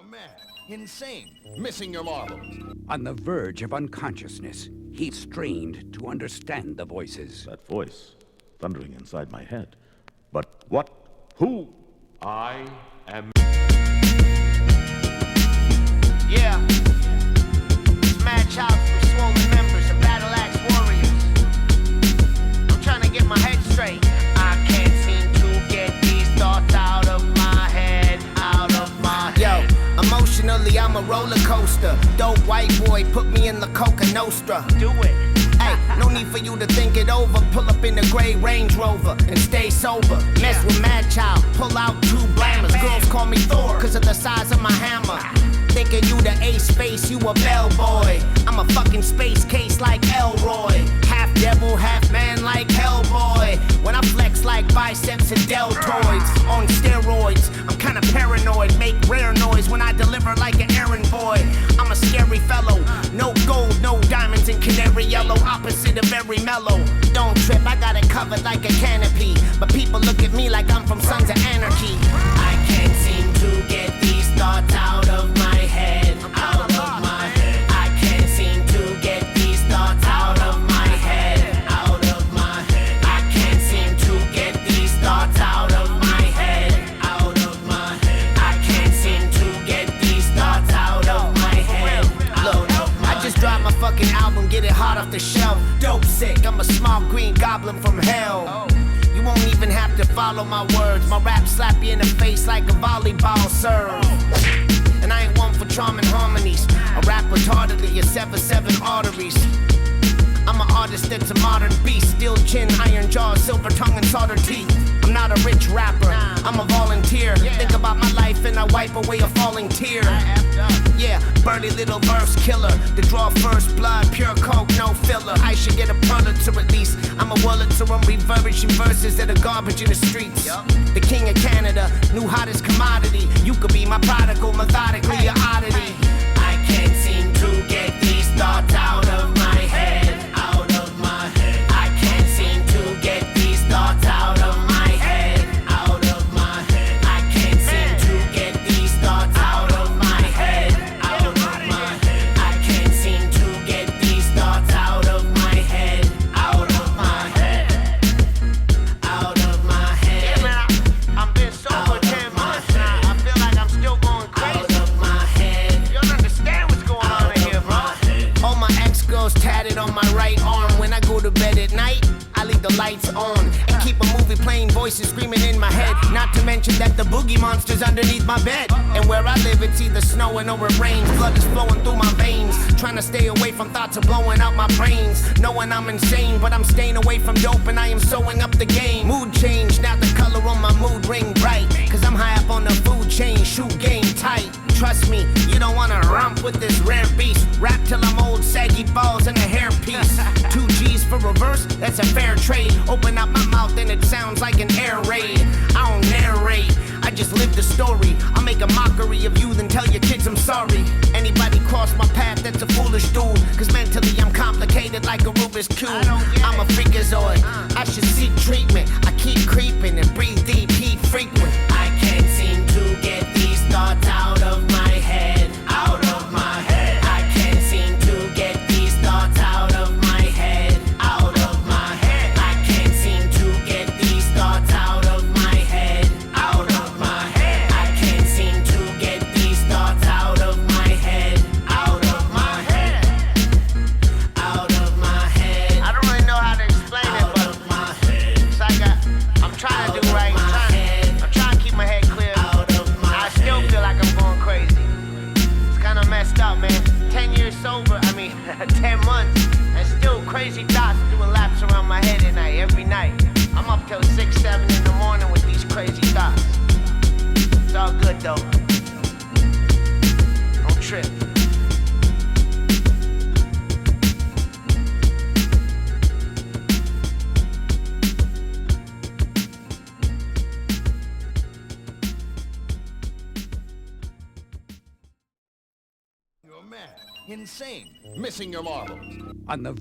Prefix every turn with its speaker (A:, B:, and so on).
A: mad, insane, missing your marbles.
B: On the verge of unconsciousness, he strained to understand the voices.
C: That voice, thundering inside my head. But what? Who?
D: I am...
E: Yeah. It's Madchild from Swollen Members of Battle Axe Warriors. I'm trying to get my head straight. I can't seem to get these thoughts out of my head, out of my head. Yo, emotionally I'm a roller coaster. Dope white boy, put me in the Coca Nostra. Do it. Hey, no need for you to think it over. Pull up in the gray Range Rover and stay sober. Mess with Madchild, pull out two blammers. Girls call me Thor, cause of the size of my hammer. Thinking you the A-space, you a bellboy. I'm a fucking space case like Elroy. Half devil, half man like Hellboy. When I flex like biceps and deltoids. On steroids, I'm kinda paranoid. Make rare noise when I deliver like an errand boy. I'm a scary fellow. No gold, no diamonds in canary yellow. Opposite of very mellow. Don't trip, I got it covered like a canopy. But people look at me like I'm from Sons of Anarchy. I can't seem to get these thoughts out of my head, out of my head. I can't seem to get these thoughts out of my head, out of my head. I can't seem to get these thoughts out of my head, out of my head. I can't seem to get these thoughts out of my head. Look, I just dropped my fucking album, get it hot off the shelf. Dope sick, I'm a small green goblin from hell. You won't even have to follow my words. My rap slap you in the face like a volleyball serve. And I ain't one for charming harmonies. I rap retardedly, you sever seven arteries. I'm an artist that's a modern beast. Steel chin, iron jaw, silver tongue and solder teeth. I'm not a rich rapper, I'm a volunteer. Think about my life and I wipe away a falling tear. Yeah, birdie little verse killer. To draw first blood, pure coke, no filler. I should get a Pulitzer at least. I'm a Wurlitzer, I'm refurbishing verses that are garbage in the streets. The king of Canada, new hottest commodity. You could be my prodigal, methodically an oddity. I can't seem to get these thoughts out of my head, out of my head. I can't seem to get these thoughts out of my head, out of my head. I can't seem to get these thoughts out of my head, out of my head. I can't seem to get these thoughts out of my head, out of my head, out of my head. Yeah, man, I've been sober 10 months now. I feel like I'm still going crazy. Out of my head. You don't understand what's going on in here, bro. All my ex-girls tatted on my right arm. When I go to bed at night, I leave the lights on and keep a movie playing, voices screaming in my head. Not to mention that the boogie monster's underneath my bed. And where I live, it's either snowing or it rains. Blood is flowing through my veins. Trying to stay away from thoughts of blowing out my brains. Knowing I'm insane, but I'm staying away from dope and I am sewing up the game. Mood change, now the color on my mood ring bright. Cause I'm high up on the food chain, shoe game tight. Trust me, you don't wanna romp with this rare beast. Rap till I'm old, saggy balls and a hairpiece. 2 G's for reverse, that's a fair trade. Open up my mouth and it sounds like an air raid. I don't narrate, I just live the story. I'll make a mockery of you, then tell your kids I'm sorry. Anybody cross my path, that's a foolish dude. Cause mentally I'm complicated like a Rubik's Cube. I'm a freakazoid, I should seek treatment. I keep creeping and breathe deep, heat frequent. I can't seem to get these thoughts out of my head, out of my head. I can't seem to get these thoughts out of my head, out of my head. I can't seem to get these thoughts out of my head, out of my head. I can't seem to get these thoughts out of my head, out of my head, out of my head. I don't really know how to explain it, but it's like I'm trying to do right. I'm trying to keep my head clear. I still feel like I'm going crazy. It's kind of messed up, man. 10 years sober, 10 months, and still crazy thoughts doing laps around my head at night, every night. I'm up till 6, 7 in the morning with these crazy thoughts. It's all good though. Don't trip.
A: You're mad, insane, missing your marbles.
B: On the